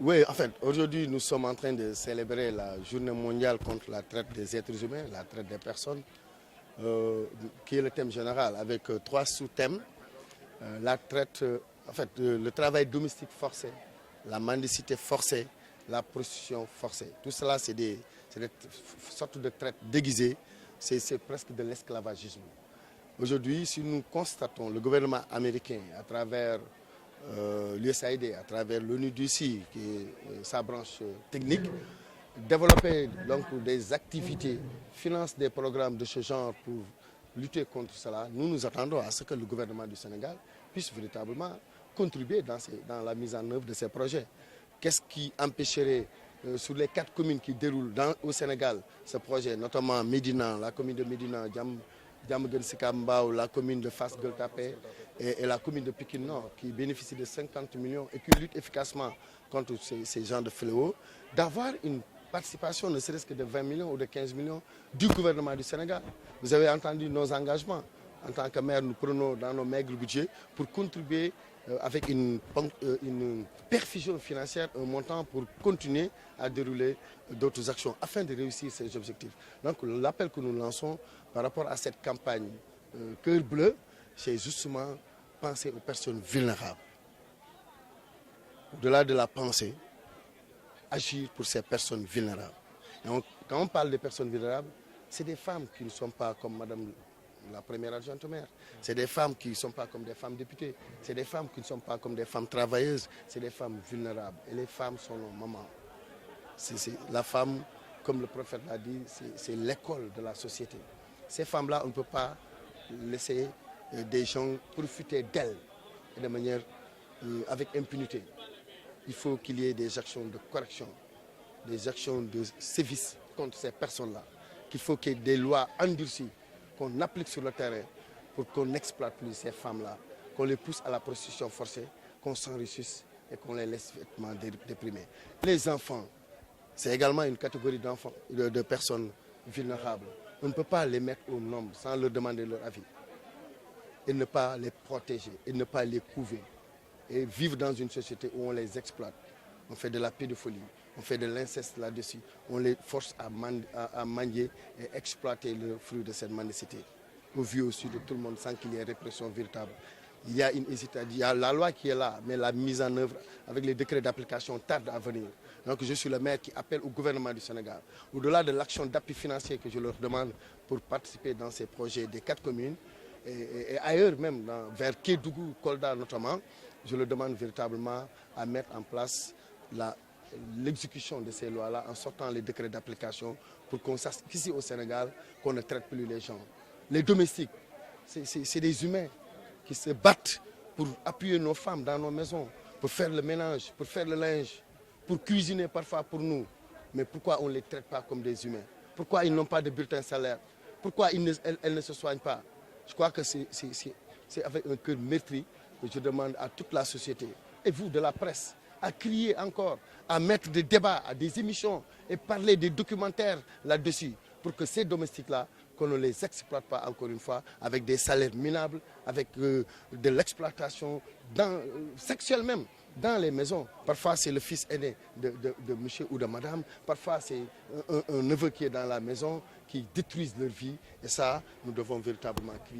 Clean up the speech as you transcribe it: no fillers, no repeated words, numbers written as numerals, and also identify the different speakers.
Speaker 1: Oui, en fait, aujourd'hui, nous sommes en train de célébrer la journée mondiale contre la traite des êtres humains, la traite des personnes, qui est le thème général, avec trois sous-thèmes. La traite, en fait, le travail domestique forcé, la mendicité forcée, la prostitution forcée. Tout cela, c'est des sortes de traites déguisées, c'est presque de l'esclavagisme. Aujourd'hui, si nous constatons le gouvernement américain, à travers l'USAID, à travers l'ONU-DC, qui est sa branche technique, développer donc des activités, finance des programmes de ce genre pour lutter contre cela, nous nous attendons à ce que le gouvernement du Sénégal puisse véritablement contribuer dans la mise en œuvre de ces projets. Qu'est-ce qui empêcherait sur les 4 communes qui déroulent au Sénégal ce projet, notamment Médina, la commune de Médina, Diamaguène Sicap Mbao, la commune de Fass Gueule Tapée et la commune de Pikine Nord, qui bénéficient de 50 millions et qui luttent efficacement contre ces genres de fléaux, d'avoir une participation ne serait-ce que de 20 millions ou de 15 millions du gouvernement du Sénégal. Vous avez entendu nos engagements. En tant que maire, nous prenons dans nos maigres budgets pour contribuer avec une perfusion financière, un montant pour continuer à dérouler d'autres actions afin de réussir ces objectifs. Donc l'appel que nous lançons par rapport à cette campagne Cœur Bleu, c'est justement penser aux personnes vulnérables. Au-delà de la pensée, agir pour ces personnes vulnérables. Et quand on parle de personnes vulnérables, c'est des femmes qui ne sont pas comme Madame la première adjointe au maire. C'est des femmes qui ne sont pas comme des femmes députées. C'est des femmes qui ne sont pas comme des femmes travailleuses. C'est des femmes vulnérables. Et les femmes sont nos mamans. La femme, comme le prophète l'a dit, c'est l'école de la société. Ces femmes-là, on ne peut pas laisser des gens profiter d'elles de manière avec impunité. Il faut qu'il y ait des actions de correction, des actions de sévice contre ces personnes-là. Qu'il faut qu'il y ait des lois endurcies qu'on applique sur le terrain pour qu'on n'exploite plus ces femmes-là, qu'on les pousse à la prostitution forcée, qu'on s'enrichisse et qu'on les laisse vêtements déprimés. Les enfants, c'est également une catégorie d'enfants, de personnes vulnérables. On ne peut pas les mettre au nombre sans leur demander leur avis et ne pas les protéger et ne pas les couver et vivre dans une société où on les exploite. On fait de la pédophilie, on fait de l'inceste là-dessus, on les force à mendier et exploiter le fruit de cette mendicité. Au vu aussi de tout le monde sans qu'il y ait répression véritable. Il y a une hésitation, il y a la loi qui est là, mais la mise en œuvre avec les décrets d'application tarde à venir. Donc je suis le maire qui appelle au gouvernement du Sénégal, au-delà de l'action d'appui financier que je leur demande pour participer dans ces projets des 4 communes, et ailleurs même, vers Kédougou, Kolda notamment, je leur demande véritablement à mettre en place l'exécution de ces lois-là en sortant les décrets d'application pour qu'on sache qu'ici au Sénégal, qu'on ne traite plus les gens. Les domestiques, c'est des humains qui se battent pour appuyer nos femmes dans nos maisons, pour faire le ménage, pour faire le linge, pour cuisiner parfois pour nous. Mais pourquoi on ne les traite pas comme des humains? Pourquoi ils n'ont pas de bulletin salaire? Pourquoi elles ne se soignent pas? Je crois que c'est avec un cœur meurtri que je demande à toute la société, et vous de la presse, à crier encore, à mettre des débats, à des émissions et parler des documentaires là-dessus pour que ces domestiques-là, qu'on ne les exploite pas encore une fois avec des salaires minables, avec de l'exploitation sexuelle même dans les maisons. Parfois c'est le fils aîné de monsieur ou de madame, parfois c'est un neveu qui est dans la maison qui détruisent leur vie et ça, nous devons véritablement crier.